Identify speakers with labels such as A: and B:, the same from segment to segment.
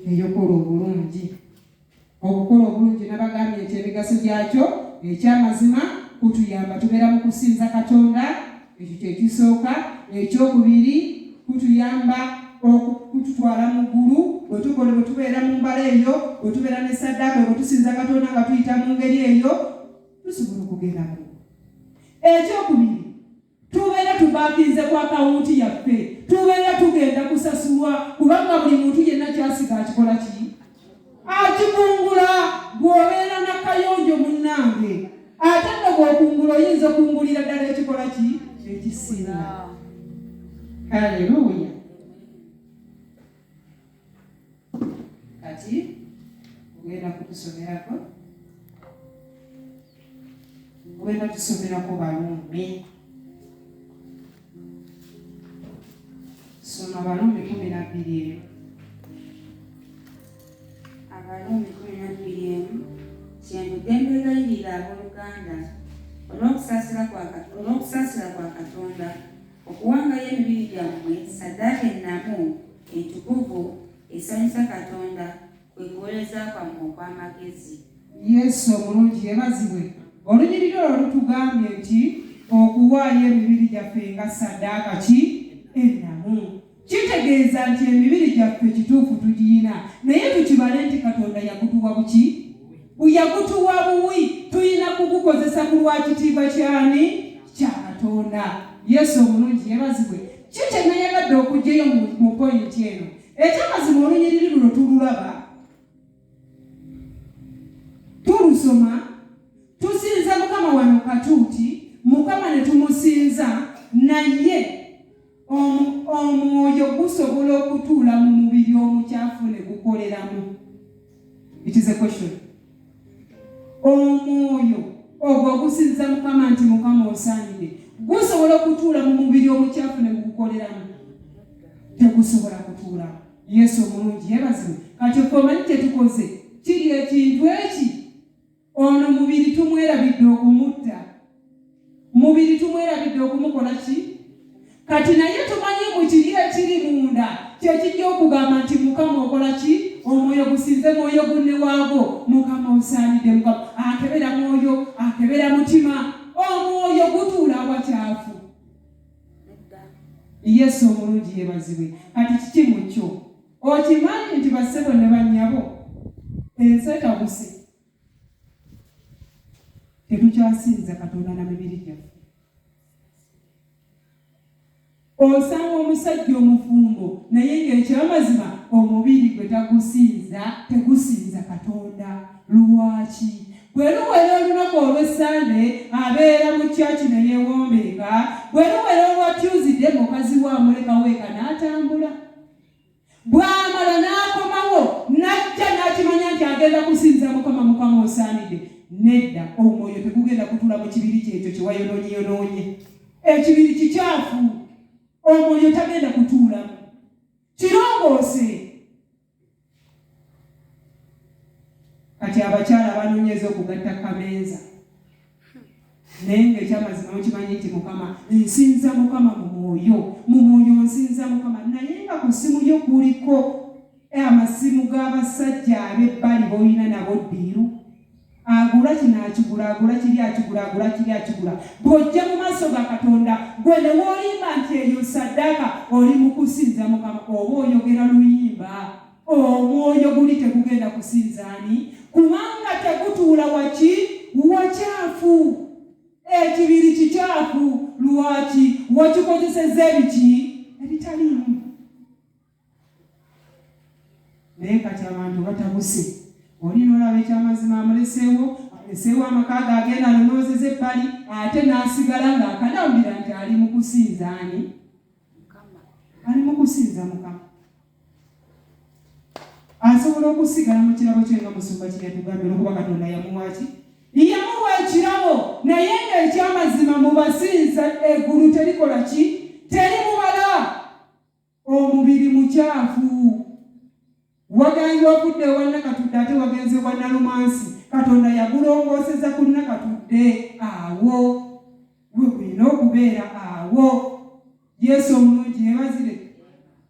A: eyokola obulungi. Okukola obulungi nabagambye nti emigaso gyakyo ekyamazima kutuyamba tubeera mu kusinza Katonda, ekyo kyekisooka. Ekyokubiri kutuyamba okututwala mu ggulu bwe tubeera mu mbala eyo, bwe tubeera ne ssaddaaka bwe tusinza Katonda nga tuyita mu ngeri eyo tusobola okugenda mu. Ekyokubiri tubeera tubaakinze ku akawunti yaffe, tubeera tugenda kusasulwa kubanga buli muntu yenna kyasiga akikola ki? Akikungula. Bw'obeera nakayonjo munnange ate nga bw'okungula oyinza okungulira ddala ekikola ki? Ekisinga. Haleluya. Kati ogenda kutusomerako, ogenda tusomerako Baluumi. Soma Baluumi 12.
B: Abaluumi 12. Kyembegayirira abooluganda olw'okusaasira kwa Katonda okuwangayo emibiri gyammwe ssaddaaka ennamu entukuvu esanyusa Katonda kwe kuweereza kwammwe okw'amagezi.
A: Yesu omulungi yeebazibwe. Olunyiriri olwo lutugambye nti okuwaayo emibiri gyaffe nga ssaddaaka ki? Ennamu. Kitegeeza nti emibiri gyaffe kituufu tugiyina, naye tukibale nti Katonda yagutuwa buki? Yagutuwa buwi. Tuyina kugukozesa ku lwa kitiibwa kyani? Kya Katonda. Yesu omulungi yeebazibwe. Kye nayagadde okugyayo mu pointi eno. Ekyamazima olunyiriri luno tululaba, tulusoma, tusinza Mukama wano katuuti, Mukama ne tumusinza, naye omwoyo gusobola okutuula mu mubiri omukyafu ne gukoleramu. It is a question. Omwoyo ogwo gusinza Mukama nti Mukama osaanire gusobola okutuula mu mubiri omukyafu ne gukoleramu? Tegusobola kutuula. Yesu omulungi yeebazibwe. Kati omanyi kye tukoze kiri ekintu eki? Ono mubiri tumwerabidde okumutta, mubiri tumwerabidde okumukola ki? Kati naye tumanyi mu kiri ekiri munda kyekijja okugamba nti Mukama okola ki? Omwoyo gusinze mwoyo gunne waago, Mukama osaanidde. Mukama akebera mwoyo, akebera mutima, omwoyo gutuula wakyafu. Yesu omulungi yeebazibwe. Kati kiki mu kyo? Okimanyi nti bassebo ne bannyabo ensi etabuse tetukyasinza Katonda na mibiri gyaffe. Osanga omusajja omufumbo naye ng'ekyamazima omubiri gwe tegusinza Katonda. Lwaki? Bwe luwera olunaku olw'Essande abeera mu kyaki ne yeewombeeka, bwe luwera olwa Tuesday mukazi wamulekawo eka n'atambula. Bw'amala n'akomawo n'ajja n'akimanya nti agenda kusinza Mukama, Mukama osaanidde. Nedda, omwoyo tegugenda kutuula mu kibiri kyekyo kye wayonoonye. Ekibiri kikyafu, omwoyo tagenda kutuulamu. Kirongoose. Kati abakyala abanoonyeza okugatta kamenza, naye ng'ekyamazima mukimanyi nti Mukama nsinza Mukama mu mwoyo nsinza Mukama, naye nga ku ssimu yo kuliko amasimu g'abasajja ab'ebbali b'olina nabo ddiiru. Agula kino akigula, agula kiri akigula, agula kiri akigula. Bw'ojja mu maaso ga Katonda gwe ne w'olimba nti eyo ssaddaaka oli mu kusinza Mukama, oba oyogera luyimba, omwoyo guli tegugenda kusinzaani kubanga tegutuula waki? Wakyafu. Ekibiri kikyafu. Lwaki? Wakikozesezza ebiki? Ebitaliimu. Naye kati abantu batabuse. Oli n'olaba ekyamazima amuleseewo amaka ge agenda anonoozeza ebbali ate n'asigala ng'akanambira nti ali mu kusinza ani? Ali mu kusinza Mukama. Asobola okusigala mu kirabo kye nga musumba kye yatugambira okuba Katonda yamuwa ki? Yamuwa ekirabo, naye ng'ekyamazima mu basinza eggulu terikola ki? Terimubala. Omubiri mukyafu. Wagenze okudde wannakatudde ate wagenze wannalumansi. Katonda yagulongooseza ku nnakatudde awo. Gwe gwina okubeera awo. Yesu omulungi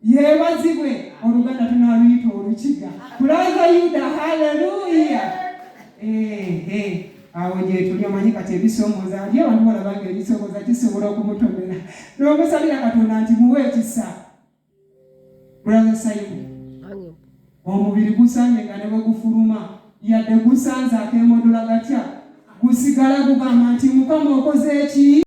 A: yeebazibwe. Oluganda tunaaluyita olukiga. Haleluya. Awo gye tuli omanyi kati ebisoomooza ali abantu balabanga ebisoomooza kisobola okumutomera n'omusabira Katonda nti muwe ekisa. Brother Simon, omubiri gusaanye nga ne bwe gufuluma yadde gusanze akeemodola gatya gusigala gugamba nti Mukama okoze eki?